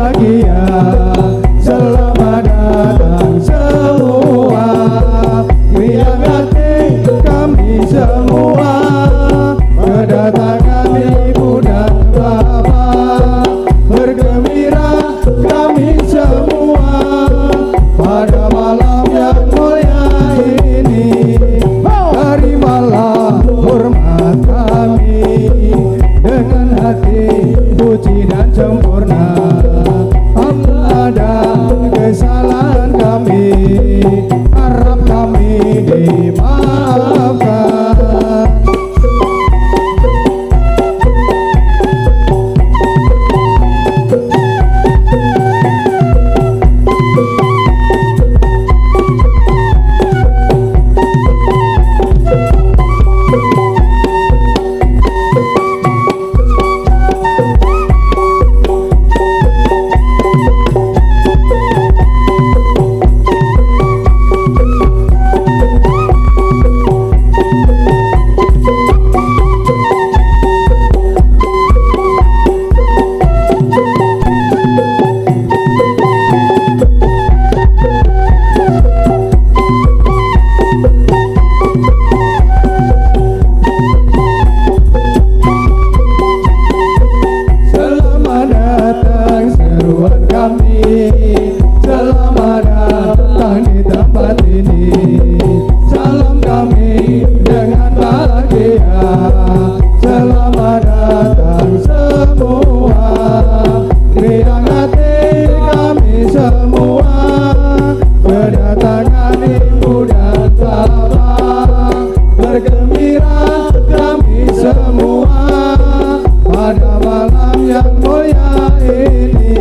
bahagia. Selamat datang semua, riang hati kami semua, kedatangan ibu dan bapak, bergembira kami semua pada malam yang mulia ini. Terimalah hormat kami dengan hati suci dan sempurna. Apabila ada kesalahan kami, harap kami dimaafkan. Selamat datang di tempat ini. Salam kami dengan bahagia. Selamat datang semua, riang hati kami semua, kedatangan ibu dan bapak, bergembira kami semua pada malam yang mulia ini.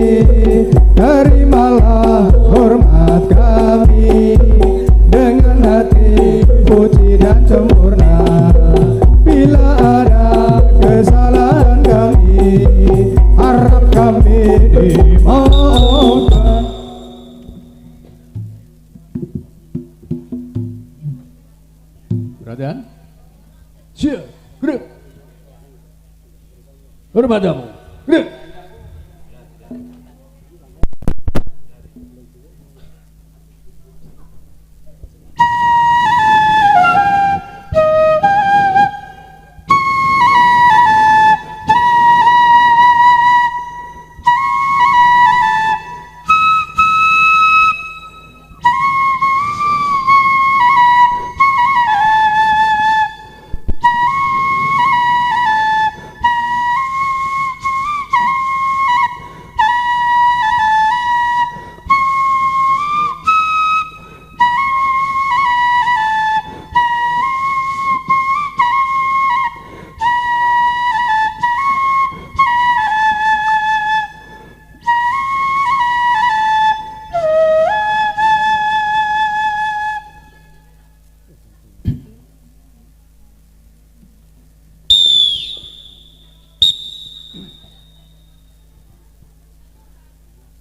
Terimalah hormat kami dengan hati suci dan sempurna. Bila ada kesalahan kami, harap kami dimaafkan. Perhatian. Siap, gerak. Hormatamu, gerak.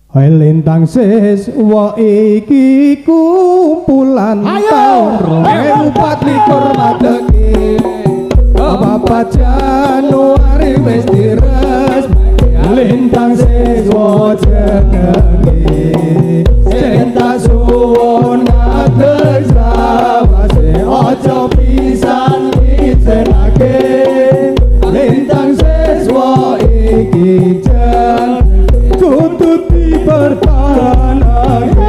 Hai lintang siswa iki kumpulan taun 2024 Mateki Bapak Januari wis diresmi lintang siswa jenenge sing tak suwun atur sawase aja pisan dicenake lintang siswa iki jan kudu dipertahanake.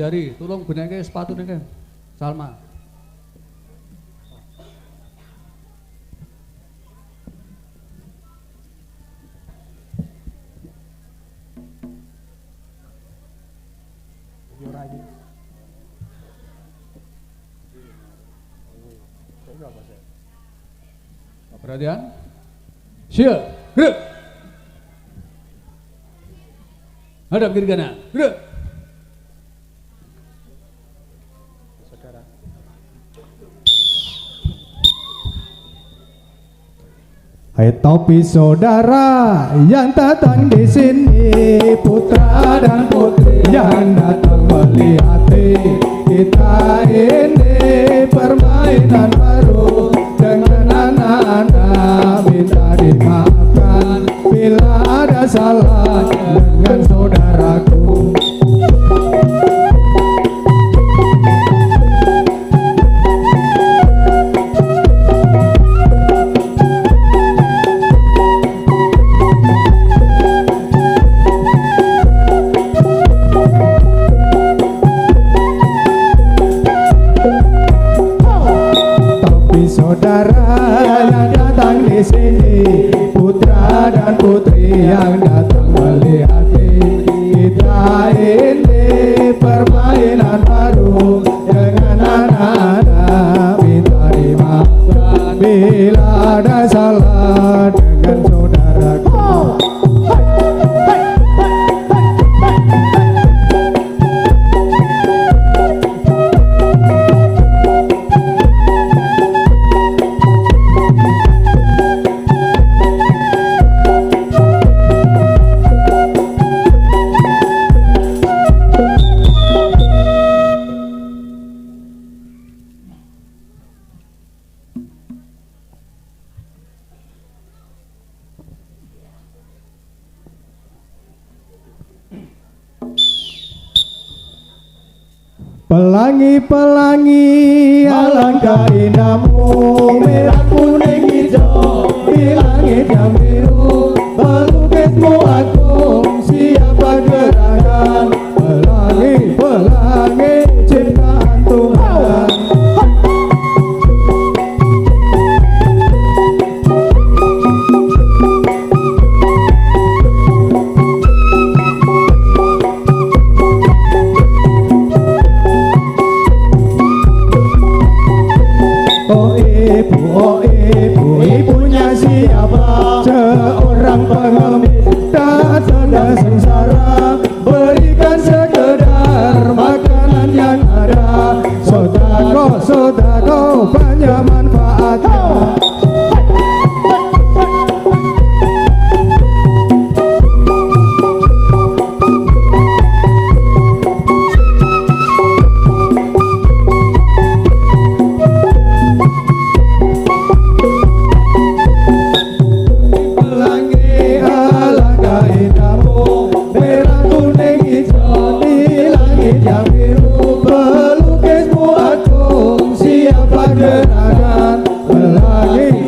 Jari, tolong beneke sepatu niki. Salma. Perhatian. Siap, gerak. Hadap kiri kanan, gerak. Hai topi saudara yang datang di sini, putra dan putri yang datang melihat kita ini permainan baru dengan anak-anak, minta dimaafkan bila ada salah dengan saudaraku. Saudara yang datang di sini, putra dan putri yang datang melihat kita ini permainan baru dengan anak-anak, minta dimaafkan bila ada salah dengan saudaraku. Pelangi-pelangi alangkah indahmu, merah kuning hijau di langit yang biru, pelukismu agung siapa gerangan, pelangi-pelangi ciptaan Tuhan. Oh ibu, ibunya siapa? Seorang pengemis datang dari sengsara, berikan sekedar makanan yang ada. Sodako, sodako, banyak manfaatnya.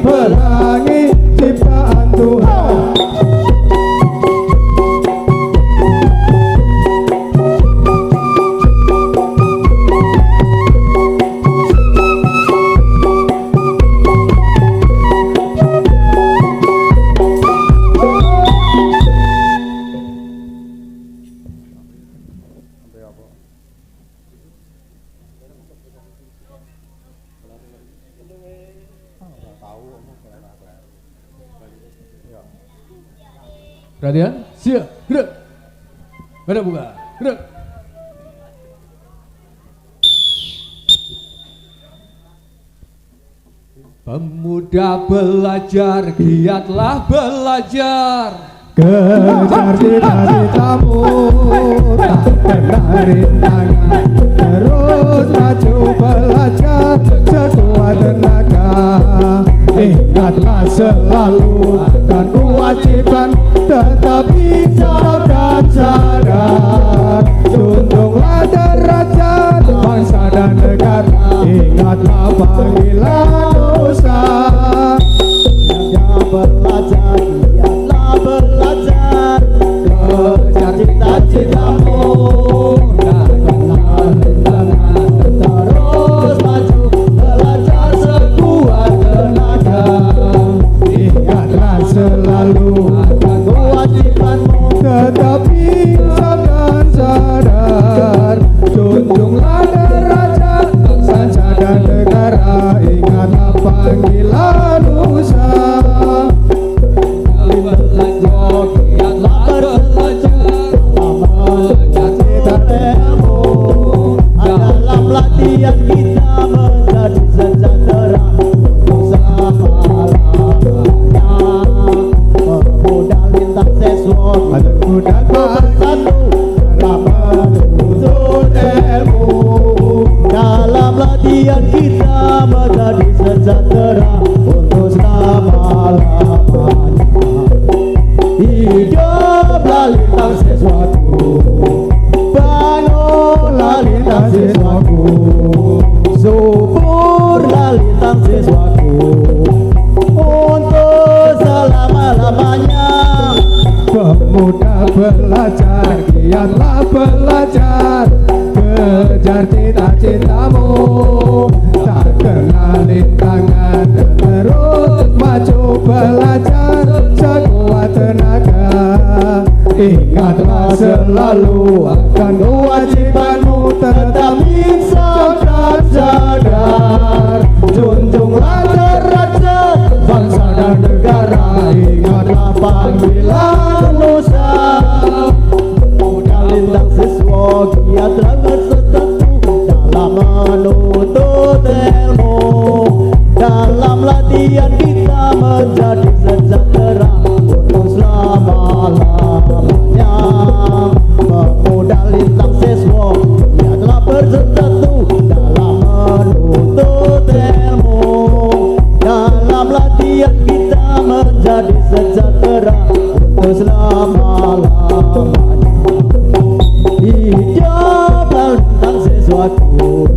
Pelangi ciptaan Tuhan. Perhatian, siap, gerak. Pada buka, gerak. Pemuda belajar, giatlah belajar. Kejar cita-citamu, takkan rintangan. Terus maju belajar sekuat tenaga. Ingatlah selalu akan kewajiban, tetapi dan sadar. Tunjuklah derajat bangsa dan negara. Ingatlah panggilan dosa. Yang belajar, giatlah belajar. Kejar cita-citamu, takkanlah pemuda bersatu dalam menuntut ilmu. Dalam latihan kita menjadi sejahtera untuk selama-lamanya. Hiduplah lintang sesuatu, bangunlah lintang sesuatu, suburlah lintang sesuatu untuk selama-lamanya. Pemuda belajar, giatlah belajar, kejar cita-citamu, tak kenal rintangan dan terus maju belajar sekuat tenaga. Ingatlah selalu akan kewajibanmu, tetap insaf dan sadar. Junjunglah derajat bangsa dan negara, ingatlah panggilan nusa. Pemuda lintang siswa giatlah bersatu dalam menuntut ilmu. Dalam latihan kita menjadi sejahtera untuk selama-lamanya. Pemuda lintang siswa giatlah bersatu dalam menuntut ilmu. Dalam latihan kita menjadi sejahtera untuk selama-lamanya. Hiduplah lintang sesuatu,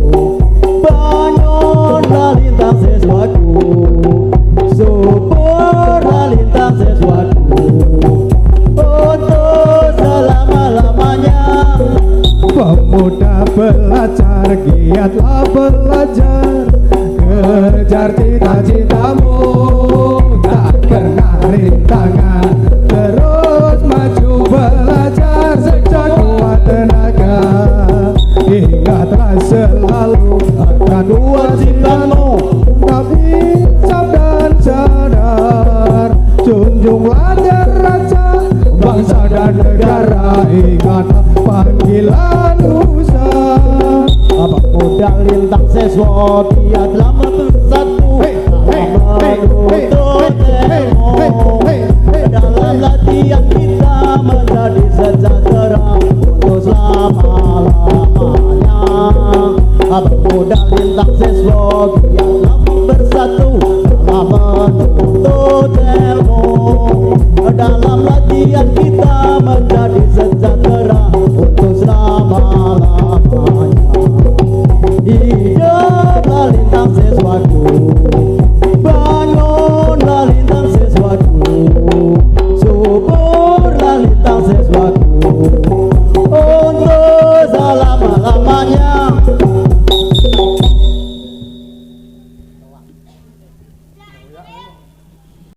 bangunlah lintang sesuatu, suburlah lintang sesuatu untuk selama-lamanya. Pemuda belajar, giatlah belajar, kejar cita-citamu, tak kenal rintangan, terus maju belajar sekuat tenaga. Ingatlah selalu akan kewajibanmu, tetap insaf dan sadar. Junjunglah derajat bangsa dan negara, ingatlah panggilan usaha. Pemuda lintang siswa giatlah bersatu menuntut ilmu. Dalam latihan kita menjadi sejahtera untuk selama-lamanya. Pemuda lintang siswa